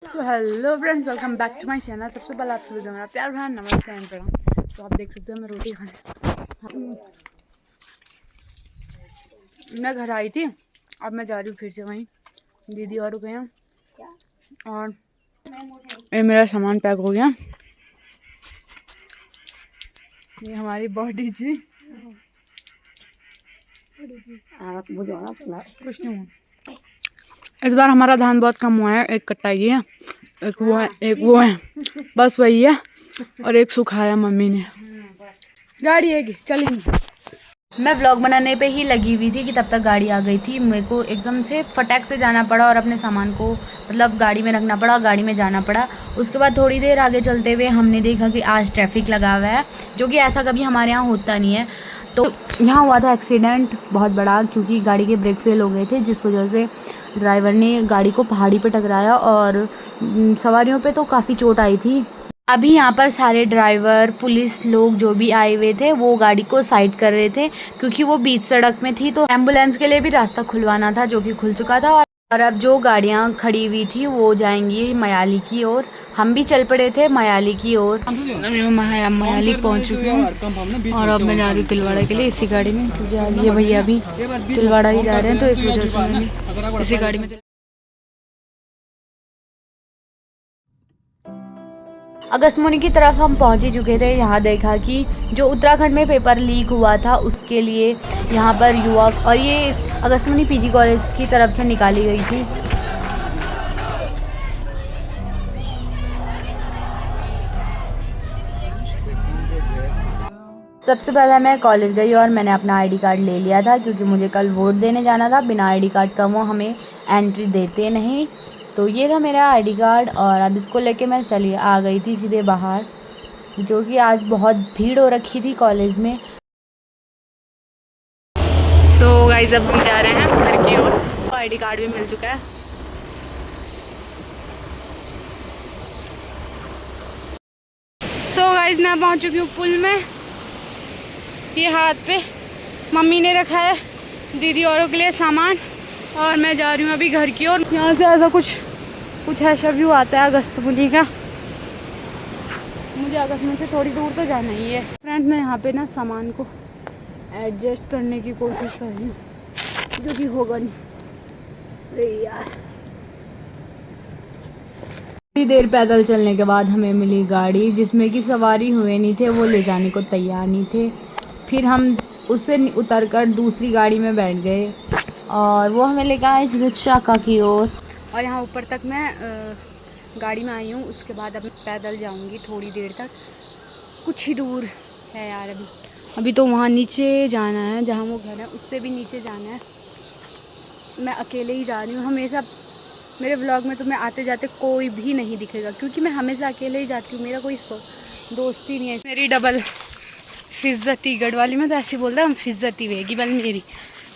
So hello friends, welcome back to my channel. सबसे पहले आप सभी को मेरा प्यार भरा नमस्ते एंड प्रणाम। सो आप देख सकते हो मैं रोटी खाने मैं घर आई थी। अब मैं जा रही हूँ फिर से वहीं। दीदी और गए हैं और ये मेरा सामान पैक हो गया। ये हमारी बॉडी जी कुछ नहीं हुआ। इस बार हमारा धान बहुत कम हुआ है। एक कट्टा ये है, एक वो है, एक वो है, बस वही है। और एक सुखाया मम्मी ने। गाड़ी है चलेंगे। मैं व्लॉग बनाने पे ही लगी हुई थी कि तब तक गाड़ी आ गई थी। मेरे को एकदम से फटाक से जाना पड़ा और अपने सामान को मतलब गाड़ी में रखना पड़ा और गाड़ी में जाना पड़ा। उसके बाद थोड़ी देर आगे चलते हुए हमने देखा कि आज ट्रैफिक लगा हुआ है, जो कि ऐसा कभी हमारे यहाँ होता नहीं है। तो यहाँ हुआ था एक्सीडेंट बहुत बड़ा, क्योंकि गाड़ी के ब्रेक फेल हो गए थे, जिस वजह से ड्राइवर ने गाड़ी को पहाड़ी पर टकराया और सवारियों पर तो काफ़ी चोट आई थी। अभी यहाँ पर सारे ड्राइवर पुलिस लोग जो भी आए हुए थे वो गाड़ी को साइड कर रहे थे, क्योंकि वो बीच सड़क में थी। तो एम्बुलेंस के लिए भी रास्ता खुलवाना था, जो कि खुल चुका था। और अब जो गाड़ियाँ खड़ी हुई थी वो जाएंगी मयाली की ओर। हम भी चल पड़े थे मयाली की ओर। मयाली पहुँच चुके हैं और अब मैं जा रही हूँ तिलवाड़ा के लिए इसी गाड़ी में, क्योंकि आज ये भैया भी तिलवाड़ा ही जा रहे हैं, तो इस वजह से मैं भी इसी गाड़ी में। अगस्त्यमुनि की तरफ हम पहुंच ही चुके थे। यहाँ देखा कि जो उत्तराखंड में पेपर लीक हुआ था उसके लिए यहाँ पर युवक, और ये अगस्त्यमुनि पीजी कॉलेज की तरफ से निकाली गई थी। सबसे पहले मैं कॉलेज गई और मैंने अपना आईडी कार्ड ले लिया था, क्योंकि मुझे कल वोट देने जाना था। बिना आईडी कार्ड का वो हमें एंट्री देते नहीं। तो ये था मेरा आईडी कार्ड और अब इसको लेके मैं चली आ गई थी सीधे बाहर, जो कि आज बहुत भीड़ हो रखी थी कॉलेज में। सो गाइस, अब हम जा रहे हैं घर की ओर। आईडी कार्ड भी मिल चुका है। सो गाइस, मैं पहुंच चुकी हूँ पुल में। ये हाथ पे मम्मी ने रखा है दीदी औरों के लिए सामान, और मैं जा रही हूँ अभी घर की ओर। यहाँ से ऐसा कुछ ऐसा व्यू आता है अगस्त्यमुनि का। मुझे अगस्त्यमुनि से थोड़ी दूर तो जाना ही है। फ्रेंड, मैं यहाँ पे ना सामान को एडजस्ट करने की कोशिश कर रही हूँ, जो कि होगा नहीं। अरे यार, थोड़ी देर पैदल चलने के बाद हमें मिली गाड़ी, जिसमें कि सवारी हुए नहीं थे, वो ले जाने को तैयार नहीं थे। फिर हम उससे उतर कर दूसरी गाड़ी में बैठ गए और वो हमें लेकर आए शाखा की ओर। और यहाँ ऊपर तक मैं गाड़ी में आई हूँ। उसके बाद अब पैदल जाऊँगी थोड़ी देर तक। कुछ ही दूर है यार। अभी तो वहाँ नीचे जाना है, जहाँ वो घर है उससे भी नीचे जाना है। मैं अकेले ही जा रही हूँ। हमेशा मेरे व्लॉग में तो मैं आते जाते कोई भी नहीं दिखेगा, क्योंकि मैं हमेशा अकेले ही जाती हूँ। मेरा कोई दोस्त ही नहीं है। मेरी डबल फिज्जती गढ़वाली में तो ऐसी बोलता है, हम फिज्जती वेगी बल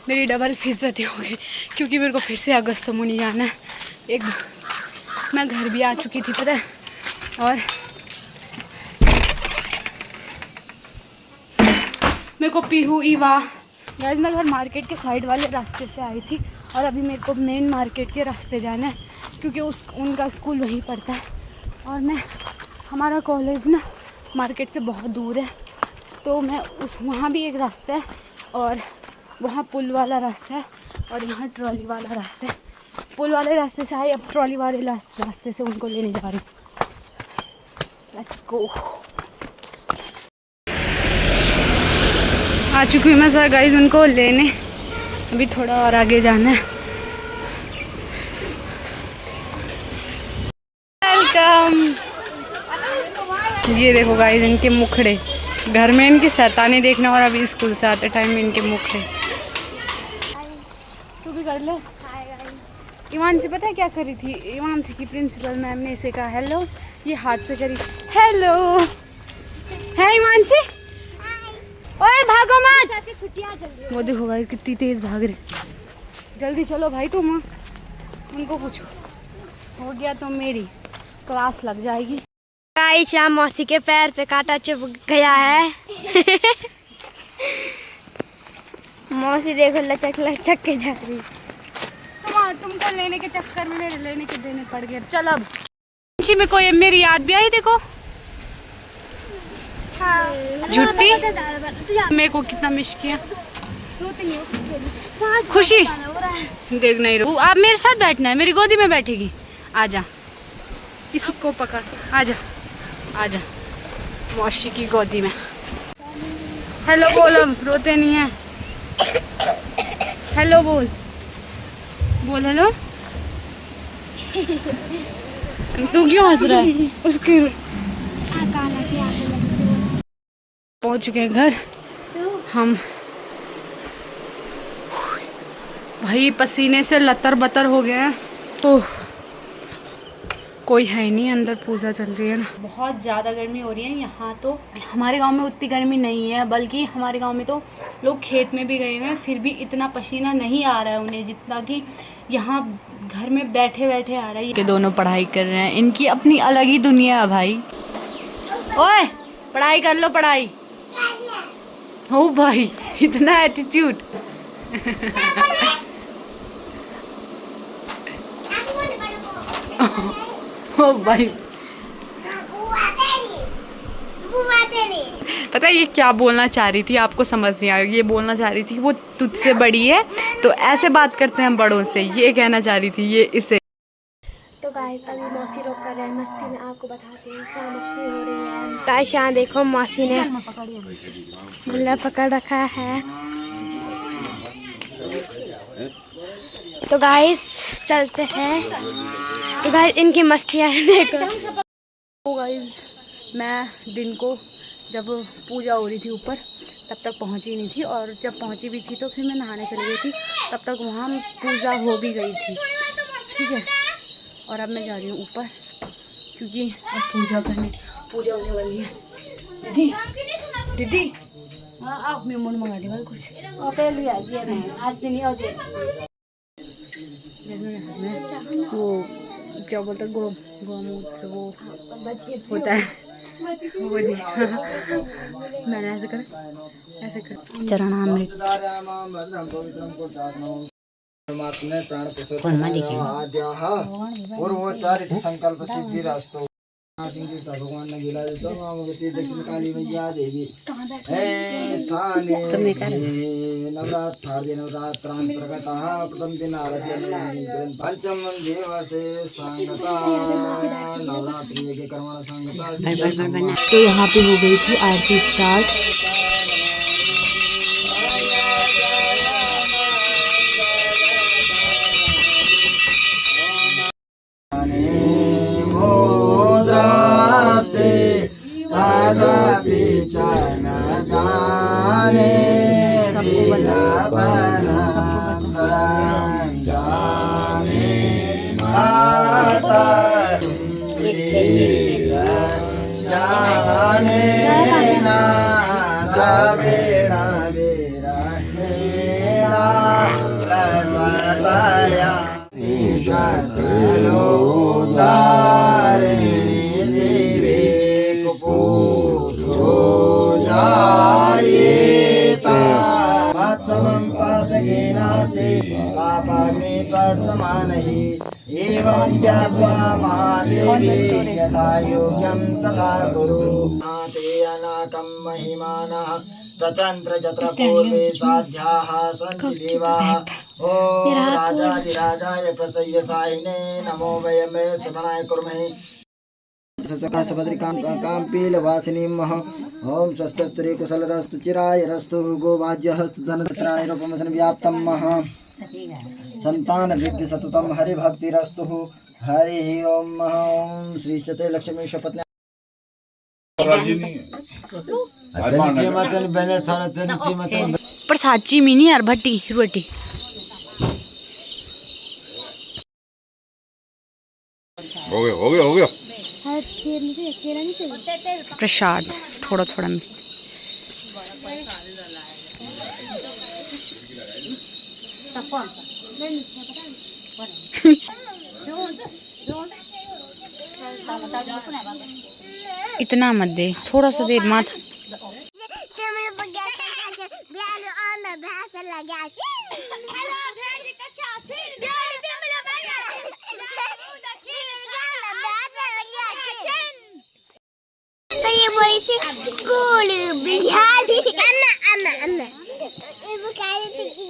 मेरी डबल फिज्जती हो गई, क्योंकि मेरे को फिर से अगस्त्यमुनि जाना है। एक मैं घर भी आ चुकी थी पता है, और मेरे को पीहू ईवा गाइस, मैं घर मार्केट के साइड वाले रास्ते से आई थी और अभी मेरे को मेन मार्केट के रास्ते जाना है, क्योंकि उनका स्कूल वहीं पड़ता है। और हमारा कॉलेज ना मार्केट से बहुत दूर है, तो मैं वहाँ भी एक रास्ता है और वहाँ पुल वाला रास्ता है और यहाँ ट्रॉली वाला रास्ता है। पुल वाले रास्ते से आई, अब ट्रॉली वाले रास्ते से उनको लेने जा रही हूँ। Let's go. आ चुकी हूँ मैं सर गाइस उनको लेने। अभी थोड़ा और आगे जाना है। वेलकम। ये देखो गाइस इनके मुखड़े, घर में इनकी शैतानी देखना और अभी स्कूल से आते टाइम इनके मुखड़े। तू भी कर ले। इवांशी पता है क्या करी थी? इवांशी की प्रिंसिपल मैम ने इसे कहा हेलो, ये हाथ से करी हेलो। है इवांशी, ओए भागो मत। वो देखो गाइस कितनी तेज भाग रहे। जल्दी चलो भाई, तुम उनको कुछ हो गया तो मेरी क्लास लग जाएगी। गाइस, यहाँ मौसी के पैर पे कांटा चुभ गया है। मौसी देखो लचक लचक के जा रही। तुमको लेने के चक्कर में मेरे लेने के देने पड़ गए। चल अब जी मेरे को ये मेरी याद भी आई देखो झुट्टी मेरे को कितना मिस किया खुशी देख नहीं रो आप मेरे साथ बैठना है मेरी गोदी में बैठेगी आजा इसको पकड़ आजा आजा मौसी की गोदी में हेलो बोलो रोते नहीं है हेलो बोल बोल हेलो तू क्यों हंस रहा है उसके पहुंच चुके हैं घर हम भाई पसीने से लतर बतर हो गए हैं तो कोई है नहीं अंदर पूजा चल रही है ना बहुत ज़्यादा गर्मी हो रही है यहाँ तो हमारे गांव में उतनी गर्मी नहीं है बल्कि हमारे गांव में तो लोग खेत में भी गए हुए हैं फिर भी इतना पसीना नहीं आ रहा है उन्हें जितना कि यहाँ घर में बैठे बैठे आ रहा है कि दोनों पढ़ाई कर रहे हैं इनकी अपनी अलग ही दुनिया है भाई ओए पढ़ाई कर लो पढ़ाई हो भाई इतना एटीट्यूड ओ भाई पता है ये क्या बोलना चाह रही थी आपको समझ नहीं आया ये बोलना चाह रही थी वो तुझसे बड़ी है तो ऐसे बात करते हैं बड़ों से ये कहना चाह रही थी ये इसे तो गाइस अभी मौसी रोक कर रहे हैं मस्ती में आपको बताते हैं क्या मस्ती हो रही है गाइस यहाँ देखो मौसी ने गुल्ला पकड़ रखा है तो गाइस चलते हैं तो गाइस इनकी मस्तियाँ देखो तो गाइस मैं दिन को जब पूजा हो रही थी ऊपर तब तक पहुंची नहीं थी और जब पहुंची भी थी तो फिर मैं नहाने चली गई थी तब तक वहाँ पूजा हो भी गई थी ठीक है और अब मैं जा रही हूँ ऊपर क्योंकि अब पूजा होने वाली है दीदी दीदी हाँ आप मैं मुंड मंगा दी कुछ आज भी नहीं हो जाए वो क्या बोलते हैं गोमूत्र वो होता है वो दी मैंने ऐसे कर चरणामृत संकल्प सिद्धिरस्तु भगवान ने गिला दक्षिण काली मैया देवी नवरात्रांतर्गतः प्रथम दिन पंचम दिवसे संगता नवरात्रि के कर्मण संगता तो यहाँ पे हो गई थी आरती स्टार्ट न जाने जाने ना बेड़ा बेरा लसताया लो दारिणी शिवे कुपुत्रो जायेता मत्सवं पातके नास्ति पापाग्नि तत्समानहि एवं ज्ञात्वा महादेवी यथा योग्यं तथा कुरु ते अनाकं महिमानः स्वतंत्र चत्र पूर्वे साध्याः सन्ति देवाः ॐ राजाधिराजाय प्रसय्य साहिने नमो वयं श्रवणाय कुर्महे काम पीलवासिनीं मह ओम स्वस्तिस्त्रे कुशलरस्तु चिराय रस्तु गोवाज्यहस्तु धनत्राणि रूपमसन व्याप्तं मह संतान वृद्धि सततम हरि भक्तिरस्तु हरि ओम मह ओम श्री चते लक्ष्मी शपथ प्रसाची मिनी यार भट्टी रोटी हो गया प्रसाद थोड़ा थोड़ा इतना मत दे थोड़ा सा दे माथा बोली थी कूल बिहारी अन्ना वो कह रही थी कि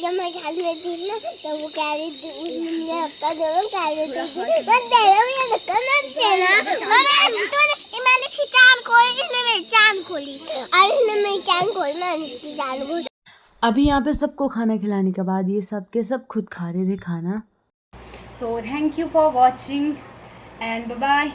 जब मैं घर में थी ना तो वो कह रही थी उसने अपना दोनों कह रही थी मैं तेरा भी धक्का मत देना मैंने इसकी चांद खोली इसने मेरी चांद खोली और इसने मेरी चांद खोली मैंने इसकी चांद खोली। अभी यहाँ पे सबको खाना खिलाने के बाद ये सब के सब खुद खा रहे थे खाना। So thank you for watching and bye bye.